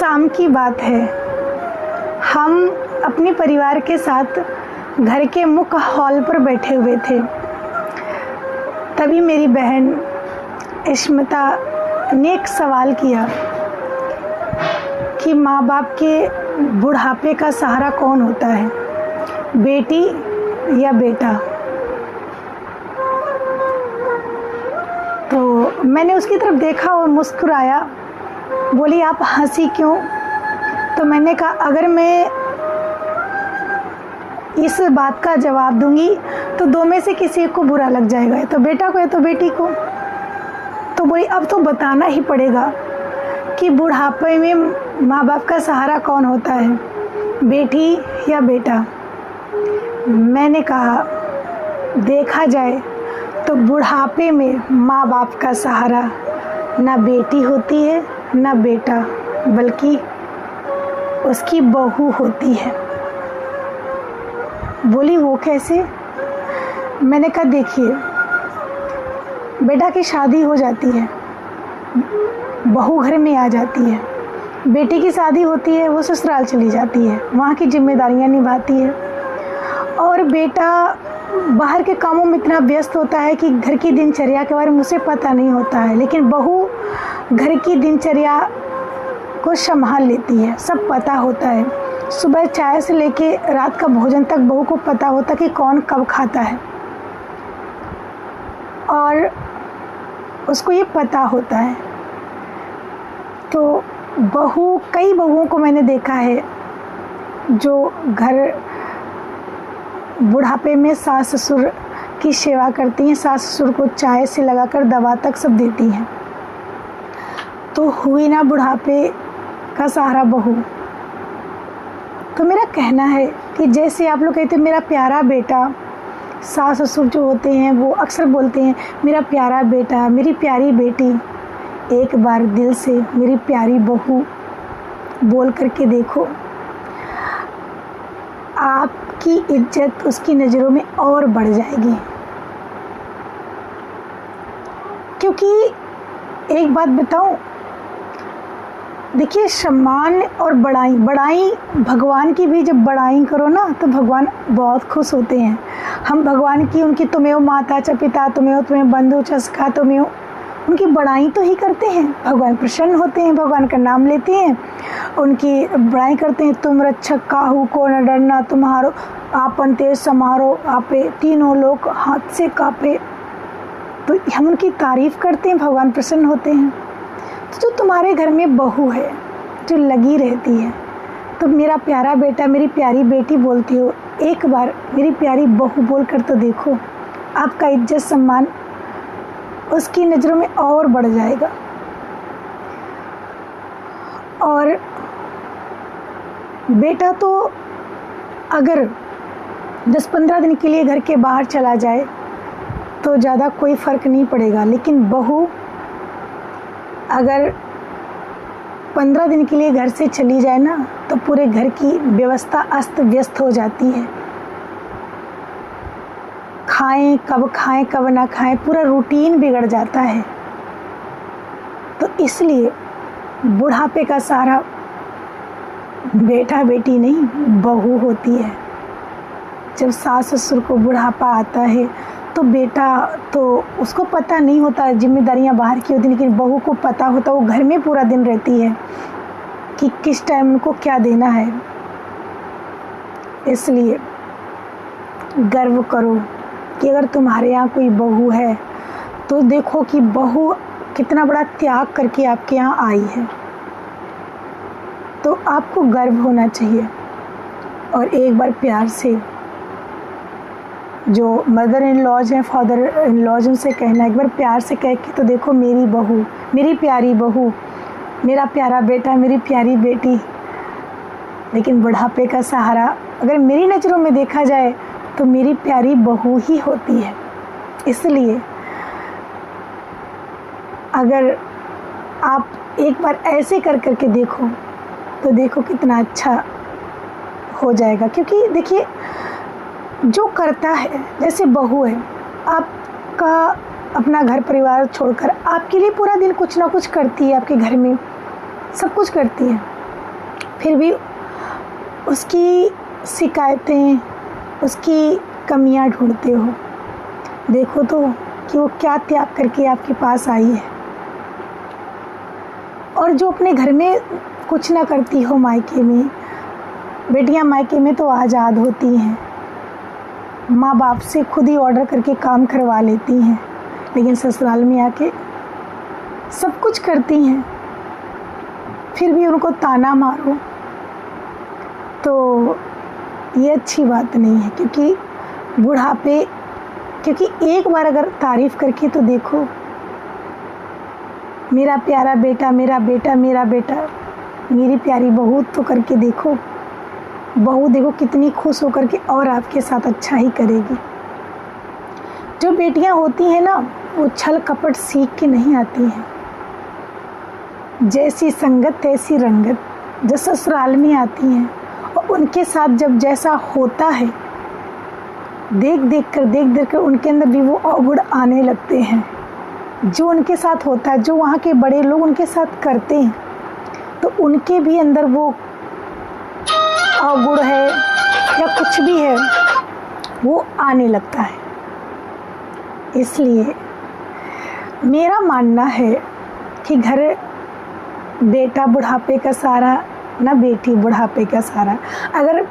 शाम की बात है। हम अपने परिवार के साथ घर के मुख्य हॉल पर बैठे हुए थे। तभी मेरी बहन इश्मिता ने एक सवाल किया कि माँ बाप के बुढ़ापे का सहारा कौन होता है, बेटी या बेटा। तो मैंने उसकी तरफ देखा और मुस्कुराया। बोली, आप हंसी क्यों? तो मैंने कहा, अगर मैं इस बात का जवाब दूंगी तो दो में से किसी को बुरा लग जाएगा, या तो बेटा को या तो बेटी को। तो बोली, अब तो बताना ही पड़ेगा कि बुढ़ापे में माँ बाप का सहारा कौन होता है, बेटी या बेटा। मैंने कहा, देखा जाए तो बुढ़ापे में माँ बाप का सहारा ना बेटी होती है ना बेटा, बल्कि उसकी बहू होती है। बोली, वो कैसे? मैंने कहा, देखिए, बेटा की शादी हो जाती है, बहू घर में आ जाती है। बेटी की शादी होती है, वो ससुराल चली जाती है, वहाँ की जिम्मेदारियाँ निभाती है। और बेटा बाहर के कामों में इतना व्यस्त होता है कि घर की दिनचर्या के बारे में उसे पता नहीं होता है। लेकिन बहू घर की दिनचर्या को संभाल लेती है, सब पता होता है। सुबह चाय से लेके रात का भोजन तक बहू को पता होता कि कौन कब खाता है, और उसको ये पता होता है। तो कई बहुओं को मैंने देखा है जो घर बुढ़ापे में सास ससुर की सेवा करती हैं, सास ससुर को चाय से लगाकर दवा तक सब देती हैं। तो हुई ना बुढ़ापे का सहारा बहू। तो मेरा कहना है कि जैसे आप लोग कहते हैं मेरा प्यारा बेटा, सास ससुर जो होते हैं वो अक्सर बोलते हैं मेरा प्यारा बेटा, मेरी प्यारी बेटी। एक बार दिल से मेरी प्यारी बहू बोल करके देखो, आपकी इज्जत उसकी नज़रों में और बढ़ जाएगी। क्योंकि एक बात बताऊं, देखिए, सम्मान और बड़ाई भगवान की भी जब बड़ाई करो ना तो भगवान बहुत खुश होते हैं। हम भगवान की उनकी तुम्हें माता च पिता तुम्हें बंधु च सखा तुम्हें, उनकी बड़ाई तो ही करते हैं, भगवान प्रसन्न होते हैं, भगवान का नाम लेते हैं, उनकी बड़ाई करते हैं। तुम रक्षक काहू को न डरना, तुम्हारो आपन तेज समारो आपे, तीनों लोग हाथ से कापे। तो हम उनकी तारीफ करते हैं, भगवान प्रसन्न होते हैं। तो जो तुम्हारे घर में बहू है जो लगी रहती है, तो मेरा प्यारा बेटा, मेरी प्यारी बेटी बोलती हो, एक बार मेरी प्यारी बहू बोल कर तो देखो, आपका इज्जत सम्मान उसकी नज़रों में और बढ़ जाएगा। और बेटा तो अगर 10-15 दिन के लिए घर के बाहर चला जाए तो ज़्यादा कोई फ़र्क नहीं पड़ेगा, लेकिन बहू अगर 15 दिन के लिए घर से चली जाए ना तो पूरे घर की व्यवस्था अस्त व्यस्त हो जाती है। खाएं कब ना खाएं, पूरा रूटीन बिगड़ जाता है। तो इसलिए बुढ़ापे का सहारा बेटा बेटी नहीं, बहू होती है। जब सास ससुर को बुढ़ापा आता है तो बेटा तो उसको पता नहीं होता, जिम्मेदारियां बाहर की होती, लेकिन बहू को पता होता, वो घर में पूरा दिन रहती है कि किस टाइम उनको क्या देना है। इसलिए गर्व करो कि अगर तुम्हारे यहाँ कोई बहू है तो देखो कि बहू कितना बड़ा त्याग करके आपके यहाँ आई है। तो आपको गर्व होना चाहिए। और एक बार प्यार से जो मदर इन लॉज हैं, फादर इन लॉज, उनसे कहना, एक बार प्यार से कह के तो देखो, मेरी बहू, मेरी प्यारी बहू, मेरा प्यारा बेटा, मेरी प्यारी बेटी। लेकिन बुढ़ापे का सहारा अगर मेरी नज़रों में देखा जाए तो मेरी प्यारी बहू ही होती है। इसलिए अगर आप एक बार ऐसे कर करके देखो तो देखो कितना अच्छा हो जाएगा। क्योंकि देखिए, जो करता है, जैसे बहू है, आपका अपना घर परिवार छोड़कर आपके लिए पूरा दिन कुछ ना कुछ करती है, आपके घर में सब कुछ करती है, फिर भी उसकी शिकायतें, उसकी कमियां ढूंढते हो। देखो तो कि वो क्या त्याग करके आपके पास आई है। और जो अपने घर में कुछ ना करती हो मायके में, बेटियां मायके में तो आज़ाद होती हैं, माँ बाप से खुद ही ऑर्डर करके काम करवा लेती हैं, लेकिन ससुराल में आके सब कुछ करती हैं, फिर भी उनको ताना मारो तो ये अच्छी बात नहीं है। क्योंकि बुढ़ापे, क्योंकि एक बार अगर तारीफ़ करके तो देखो, मेरा प्यारा बेटा, मेरा बेटा, मेरा बेटा, मेरी प्यारी बहू तो करके देखो। बहू देखो कितनी खुश होकर के और आपके साथ अच्छा ही करेगी। जो बेटियां होती हैं ना, वो छल कपट सीख के नहीं आती हैं। जैसी संगत तैसी रंगत, जो ससुराल में आती हैं और उनके साथ जब जैसा होता है, देख देख कर उनके अंदर भी वो अवगुण आने लगते हैं। जो उनके साथ होता है, जो वहाँ के बड़े लोग उनके साथ करते हैं, तो उनके भी अंदर वो अवगुण है या कुछ भी है, वो आने लगता है। इसलिए मेरा मानना है कि घर बेटा बुढ़ापे का सहारा, ना बेटी बुढ़ापे का सहारा। अगर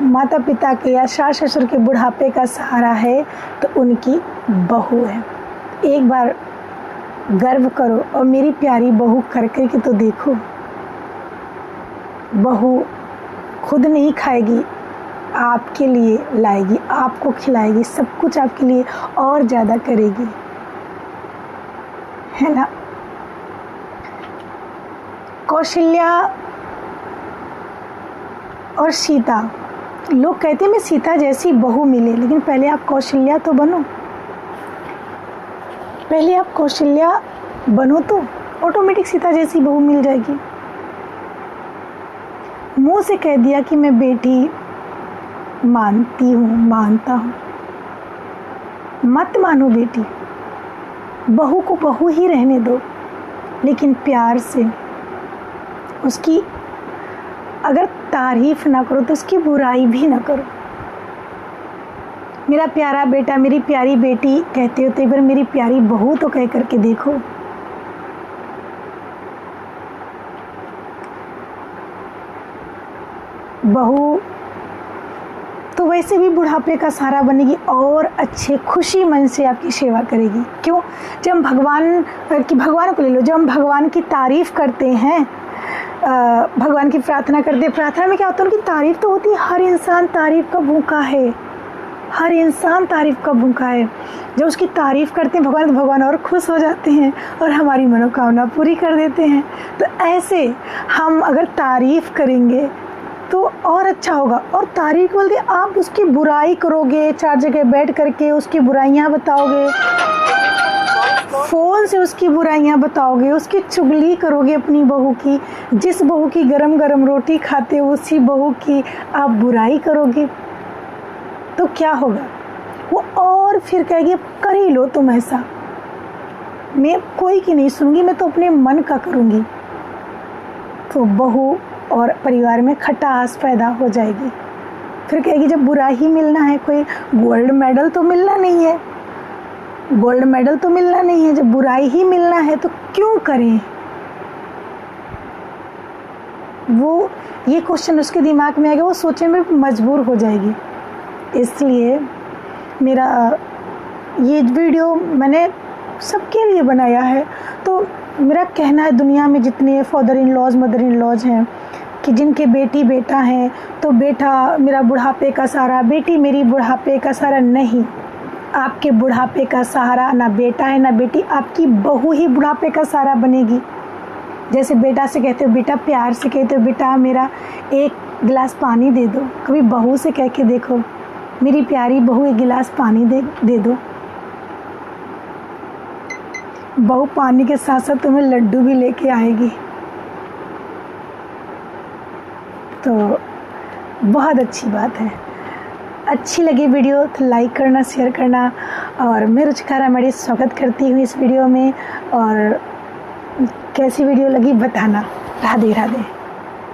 माता पिता के या सास ससुर के बुढ़ापे का सहारा है तो उनकी बहू है। एक बार गर्व करो और मेरी प्यारी बहू करके के तो देखो। बहू खुद नहीं खाएगी, आपके लिए लाएगी, आपको खिलाएगी, सब कुछ आपके लिए और ज़्यादा करेगी, है ना। कौशल्या और सीता, लोग कहते हैं मैं सीता जैसी बहू मिले, लेकिन पहले आप कौशल्या तो बनो। पहले आप कौशल्या बनो तो ऑटोमेटिक सीता जैसी बहू मिल जाएगी। मुंह से कह दिया कि मैं बेटी मानती हूँ, मानता हूँ, मत मानो बेटी। बहू को बहू ही रहने दो, लेकिन प्यार से उसकी अगर तारीफ ना करो तो उसकी बुराई भी ना करो। मेरा प्यारा बेटा, मेरी प्यारी बेटी कहते हो तो एक बार मेरी प्यारी बहू तो कह करके देखो। बहू तो वैसे भी बुढ़ापे का सहारा बनेगी और अच्छे खुशी मन से आपकी सेवा करेगी। क्यों? जब हम भगवान को ले लो, जब हम भगवान की तारीफ करते हैं, भगवान की प्रार्थना करते हैं, प्रार्थना में क्या होता है, उनकी तारीफ तो होती है। हर इंसान तारीफ का भूखा है, हर इंसान तारीफ का भूखा है। जब उसकी तारीफ करते हैं भगवान, तो भगवान और खुश हो जाते हैं और हमारी मनोकामना पूरी कर देते हैं। तो ऐसे हम अगर तारीफ करेंगे तो और अच्छा होगा। और तारीफ बोलते आप उसकी बुराई करोगे, चार जगह बैठ करके उसकी बुराइयां बताओगे, फ़ोन से उसकी बुराइयां बताओगे, उसकी चुगली करोगे अपनी बहू की। जिस बहू की गरम गरम रोटी खाते हो उसी बहू की आप बुराई करोगे तो क्या होगा? वो और फिर कहेगी कर ही लो तुम ऐसा, मैं कोई की नहीं सुनूंगी, मैं तो अपने मन का करूँगी। तो बहू और परिवार में खटास पैदा हो जाएगी। फिर कहेगी जब बुरा ही मिलना है, कोई गोल्ड मेडल तो मिलना नहीं है, गोल्ड मेडल तो मिलना नहीं है, जब बुराई ही मिलना है तो क्यों करें? वो ये क्वेश्चन उसके दिमाग में आएगा, वो सोचने में मजबूर हो जाएगी। इसलिए मेरा ये वीडियो मैंने सबके लिए बनाया है। तो मेरा कहना है दुनिया में जितने father in laws, mother in laws हैं, कि जिनके बेटी बेटा हैं, तो बेटा मेरा बुढ़ापे का सहारा, बेटी मेरी बुढ़ापे का सहारा नहीं। आपके बुढ़ापे का सहारा ना बेटा है ना बेटी, आपकी बहू ही बुढ़ापे का सहारा बनेगी। जैसे बेटा से कहते हो, बेटा प्यार से कहते हो, बेटा मेरा एक गिलास पानी दे दो, कभी बहू से कह के देखो, मेरी प्यारी बहू एक गिलास पानी दे दो। बहू पानी के साथ साथ तुम्हें लड्डू भी लेके आएगी। तो बहुत अच्छी बात है। अच्छी लगी वीडियो तो लाइक करना, शेयर करना, और मैं रुचिका रामाड़ी स्वागत करती हूँ इस वीडियो में। और कैसी वीडियो लगी बताना। राधे राधे।